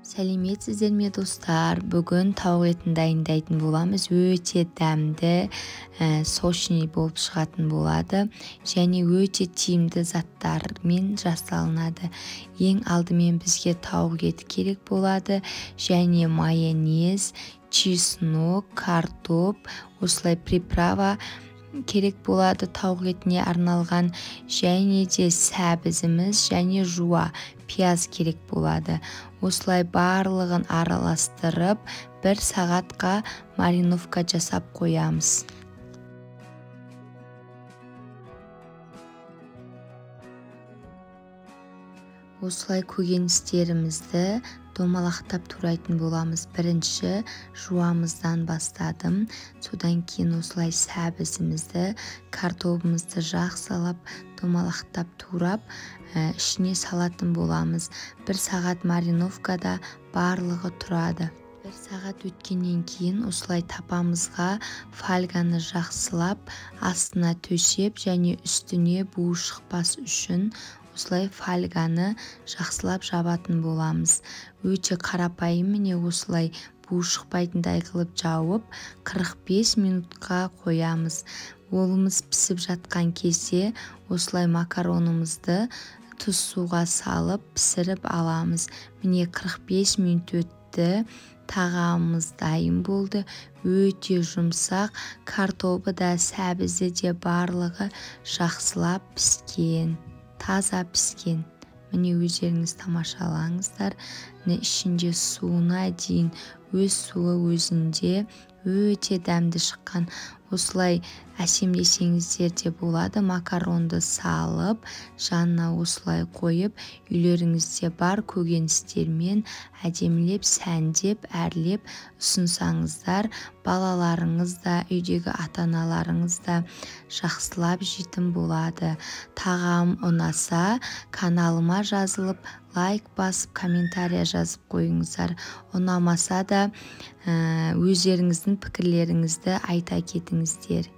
Сәлеметсіздер ме достар? Бүгін тауық етін дайындайтын боламыз. Өте дәмді, сочный болып шығатын болады және өте тиімді заттармен жасалынады. Ең алдымен бізге тауық еті керек болады және майонез, чеснок, картоп, осылай приправа керек болады тауық етіне арналған, және де сәбізіміз және жуа пияз керек болады. Осылай барлығын араластырып 1 сағатқа мариновка жасап қоямыз. Осылай көкөністерімізді домалақтап турайтын боламыз. Бірінші жуамыздан бастадым. Содан кейін осылай сәбізімізді, картопымызды жақсылап домалақтап турап, ішіне салатын боламыз. 1 сағат мариновкада барлығы тұрады. 1 сағат өткеннен кейін осылай тапамызға фольганы жақсылап, астына төсеп және үстіне бу шықпас үшін осылай фольганы жақсылап жабатын боламыз. Өте қарапайым, міне осылай бу шықпайтындай қылып жауып 45 минутқа қоямыз. Олымыз пісіп жатқан кезде осылай макаронымызды тұз суға салып пісіріп аламыз. Міне 45 минут өтті. Тағамымыз дайын болды. Өте жұмсақ, картопы да сәбізі де барлығы жақсылап піскен. Таза піскен. Міне өздеріңіз тамашалаңыздар. Ішінде суына дейін өз суы өзінде өте дәмді шыққан. Осылай әсемдесеңіздер де болады. Макаронды салып, жанына осылай қойып, үйлеріңізде бар көкөністермен әдемілеп, сәндеп, әрлеп ұсынсаңыздар, балаларыңыз да, үйдегі ата-аналарыңыз да жақсылап жейтін болады. Тағам ұнаса, каналыма жазылып, лайк басып, комментария жазып қойыңыздар. Ұнамаса да өздеріңіздің пікірлеріңізді айта кетіңіздер.